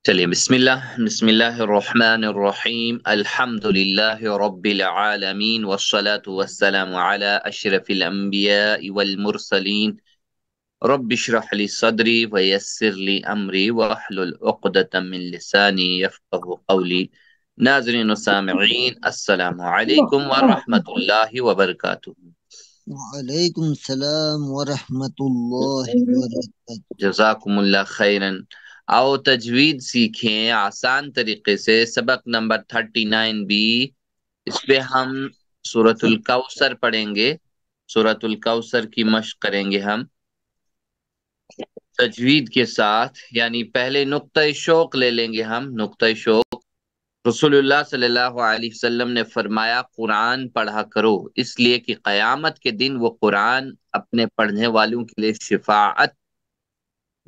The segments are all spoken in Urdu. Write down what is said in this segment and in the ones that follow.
چلیے بسم اللہ الرحمن الرحیم الحمد للہ رب العالمین والصلاة والسلام علی اشرف الانبیاء والمرسلین رب اشرح لی صدری ویسر لی امری واحلل عقدۃ من لسانی یفقهوا قولی۔ ناظرین و سامعین السلام علیکم ورحمۃ اللہ وبرکاتہ۔ وعلیکم السلام ورحمۃ اللہ وبرکاتہ۔ جزاکم اللہ خیرن۔ آؤ تجوید سیکھیں آسان طریقے سے، سبق نمبر 39 بی۔ اس پہ ہم سورۃ الکوثر پڑھیں گے، سورۃ الکوثر کی مشق کریں گے ہم تجوید کے ساتھ، یعنی پہلے نقطۂ شوق لے لیں گے ہم، نقطۂ شوق۔ رسول اللہ صلی اللہ علیہ وسلم نے فرمایا قرآن پڑھا کرو، اس لیے کہ قیامت کے دن وہ قرآن اپنے پڑھنے والوں کے لیے شفاعت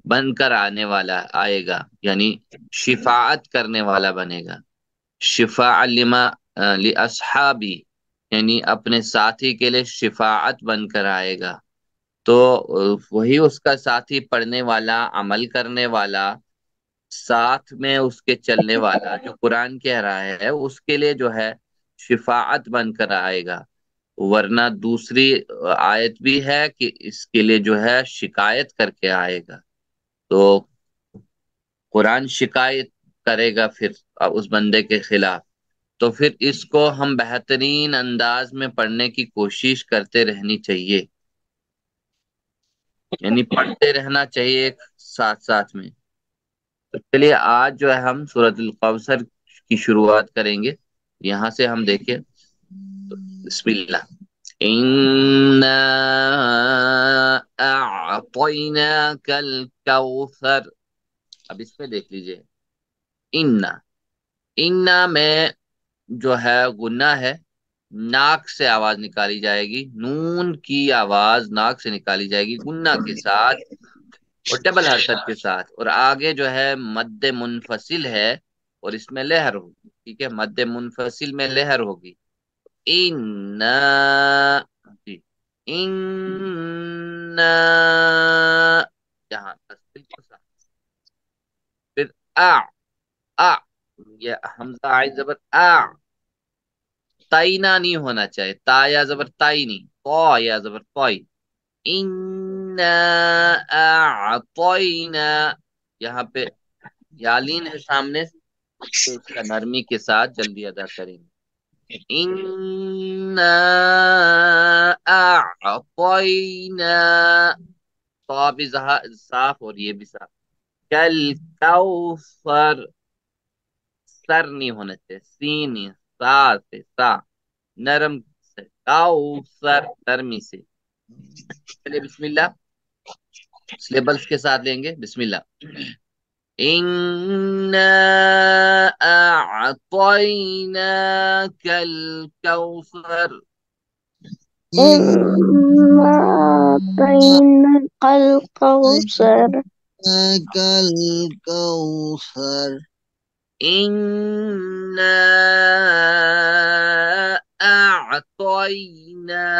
بن کر آئے گا، یعنی شفاعت کرنے والا بنے گا۔ شفاع لما لاصحابی، یعنی اپنے ساتھی کے لیے شفاعت بن کر آئے گا۔ تو وہی اس کا ساتھی، پڑھنے والا، عمل کرنے والا، ساتھ میں اس کے چلنے والا جو قرآن کہہ رہا ہے، اس کے لیے جو ہے شفاعت بن کر آئے گا۔ ورنہ دوسری آیت بھی ہے کہ اس کے لیے جو ہے شکایت کر کے آئے گا۔ تو قرآن شکایت کرے گا پھر اس بندے کے خلاف، تو پھر اس کو ہم بہترین انداز میں پڑھنے کی کوشش کرتے رہنی چاہیے، یعنی پڑھتے رہنا چاہیے ساتھ ساتھ میں۔ تو چلیے آج جو ہے ہم سورۃ الکوثر کی شروعات کریں گے، یہاں سے ہم دیکھیں تو بسم اللہ۔ اِنَّا أَعْطَيْنَاكَ الْكَوْثَرَ۔ اب اس میں دیکھ لیجئے، انا میں جو ہے گنہ ہے، ناک سے آواز نکالی جائے گی، نون کی آواز ناک سے نکالی جائے گی گنہ کے ساتھ اور ڈبل حرکت کے ساتھ، اور آگے جو ہے مد منفصل ہے اور اس میں لہر ہوگی، ٹھیک ہے، مد منفصل میں لہر ہوگی۔ انا، جی، انا، یہاں بس بالکل صح۔ پھر آ، یہ حمزہ آئی زبر آ، تائنا نہیں ہونا چاہیے، تا یا زبر تائی نہیں، تو یا زبر توئی۔ انا اعطینا، یہاں پہ یالین ہے سامنے، تو اس کا نرمی کے ساتھ جلدی ادا کریں گے۔ انا اعطینا، تو بھی صاف اور یہ بھی صاف۔ کل کوثر، سر نہیں ہونا چاہیے، سین سا سے، سا نرم سے، کوثر نرمی سے۔ چلیے بسم اللہ، سلیبلز کے ساتھ لیں گے، بسم اللہ۔ اِنَّا أَعْطَيْنَاكَ الْكَوْثَرَ۔ إنا أعطيناك الكوثر الكوثر إِنَّا أَعْطَيْنَا،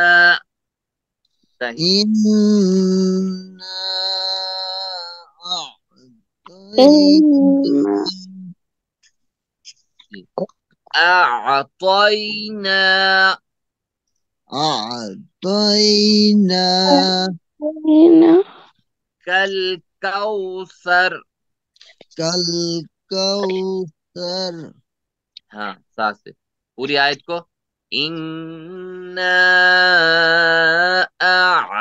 صحیح، إنا إنا أعطينا، أعطيناك أعطيناك الكوثر، الكوثر ہاں ساتھ سے پوری آیت کو، اِنَّا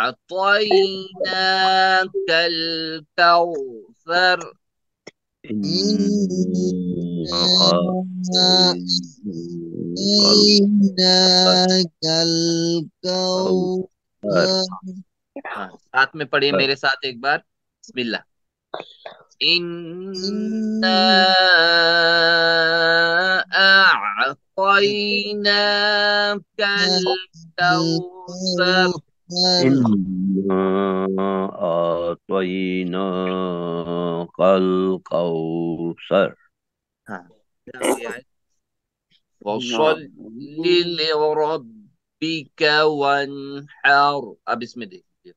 أَعْطَيْنَاكَ الْكَوْثَرَ۔ إنا أعطيناك الكوثر ہاں ساتھ میں پڑھیے میرے ساتھ ایک بار، بسم اللہ۔ اِنَّا أَعْطَيْنَاكَ الْكَوْثَرَ۔ إنا أعطيناك الكوثر ہاں وَصَلِّ لِرَبِّكَ وَانْحَرْ۔ اب اس میں دیکھیے،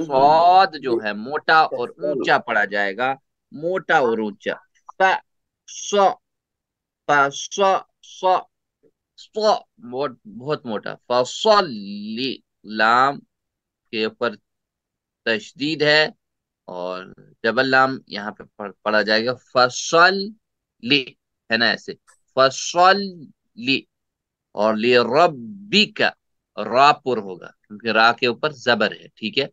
صاد جو ہے موٹا اور اونچا پڑا جائے گا، موٹا اور اونچا، ف سو سو سو سو بہت موٹا، فصلی لام کے اوپر تشدید ہے اور ڈبل لام یہاں پہ پڑھا جائے گا، فصل لی ہے نا ایسے، فصل لی، اور لی ربی کا را پر ہوگا کیونکہ را کے اوپر زبر ہے، ٹھیک ہے،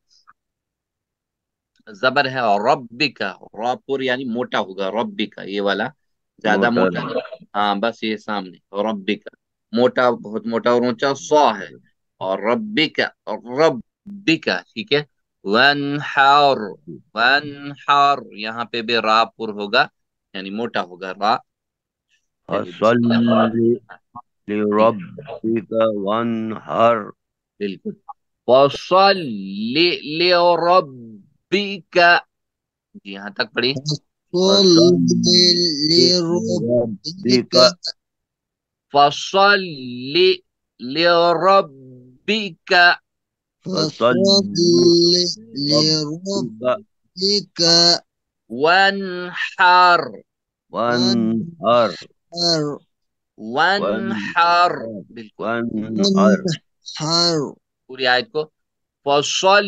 زبر ہے، اور ربی کا را پر یعنی موٹا ہوگا، ربی کا یہ والا زیادہ موٹا نہیں، ہاں بس یہ سامنے ربی کا موٹا، بہت موٹا اور اونچا سو ہے، اور ربی کا ربی کا، ٹھیک ہے، ونحر ونحر یہاں پہ بھی را پر ہوگا یعنی موٹا ہوگا را، چلیے فصل بسم اللہ، ٹھیک ہے، لربك وانحر. بالکل، فصل لربک، جی یہاں تک پڑھی، فصل لربك لربك فصل لربک فصل لربك لربك وانحر وانحر وانحر، بالکل وانحر. وانحر پوری آیت کو، فصل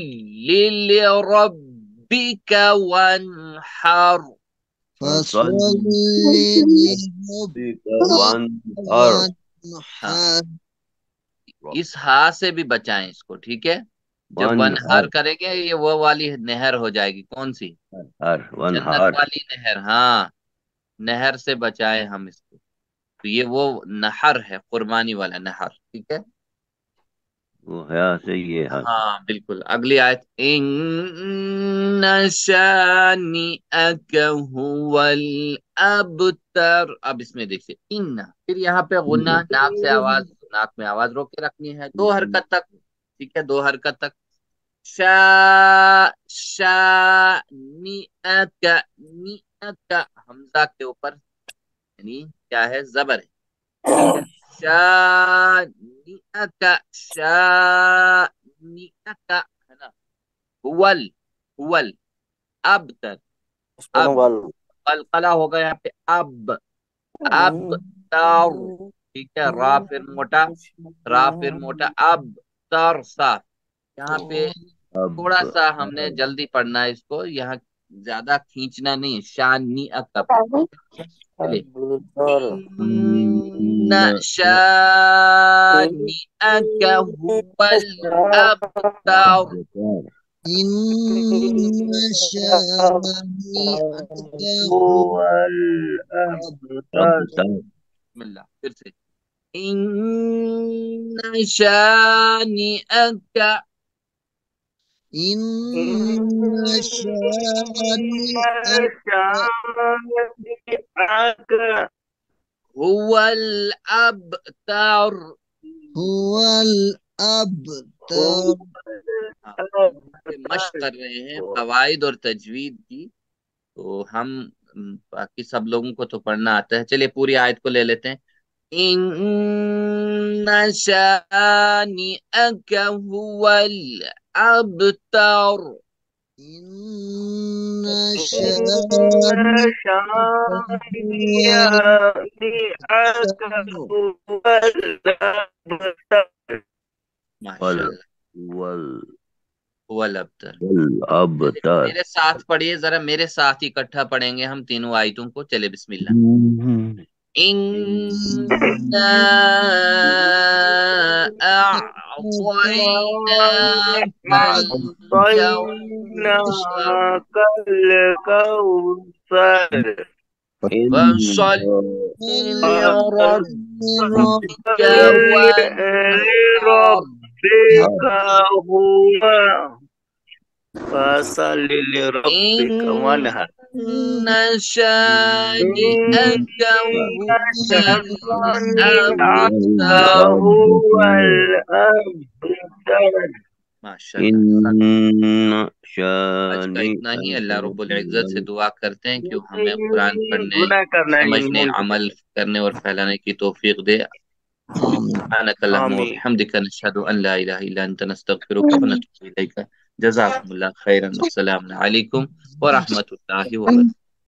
لربک وانحر، فصل لربك وانحر. ہاں وانحر اس ہا سے بھی بچائیں اس کو، ٹھیک ہے، جب ونہر وانحر کریں گے یہ وہ والی نہر ہو جائے گی، کون سی؟ جنت وانحر. والی نہر، ہاں نہر سے بچائے ہم اس کو، تو یہ وہ نہر ہے، قربانی والا نہر، ٹھیک ہے، وہ ہے صحیح ہے. ہاں بالکل، اگلی آیت، ان شانئک هو الابتر، اب اس میں دیکھیے ان، پھر یہاں پہ غنہ، ناک سے آواز، ناک میں آواز روک کے رکھنی ہے، دو حرکت تک، ٹھیک ہے، دو حرکت تک، شانئک، نیک حمزہ کے اوپر یعنی کیا ہے، زبر ہے، ٹھیک ہے، شانئک شانئک ہے نا، هو ابتر، اب قلقلہ ہوگا یہاں پہ، اب تر، ٹھیک ہے، را پھر موٹا، را پھر موٹا، اب تر صاف، یہاں پہ اب تھوڑا سا ہم نے جلدی پڑھنا ہے اس کو، یہاں زیادہ کھینچنا نہیں ہے، شانی کا چلیے، ان شانئک هو الابتر، إن شانئك هو هو الأبتر الأبتر. بسم اللہ پھر سے، ان شانئک إن شانئك هو الابتر، هو الأبتر ہاں، یہاں پہ مشق کر رہے ہیں قواعد اور تجوید کی، تو ہم باقی سب لوگوں کو تو پڑھنا آتا ہے، چلیے پوری آیت کو لے لیتے ہیں، ان شانئک هو الابتر، إن شانئك هو ماشاء اللہ، هو الابتر، والأبتر. میرے ساتھ پڑھیے ذرا، میرے ساتھ اکٹھا پڑھیں گے ہم تینوں آیتوں کو، چلے بسم اللہ، إنا أعطيناك الكوثر فصل لربك وانحر، إن شانئك هو الأبتر، ماشاء اللہ، إن آج کا شانئك اتنا ہی، اللہ رب العزت سے دعا کرتے ہیں کہ وہ ہمیں قرآن پڑھنے، سمجھنے، عمل کرنے اور پھیلانے کی توفیق دے، سبحانك اللهم وبحمدك نشهد أن لا إله إلا أنت نستغفرك ونتوب إليك، جزاكم الله خيرا، والسلام عليكم ورحمة الله وبركاته.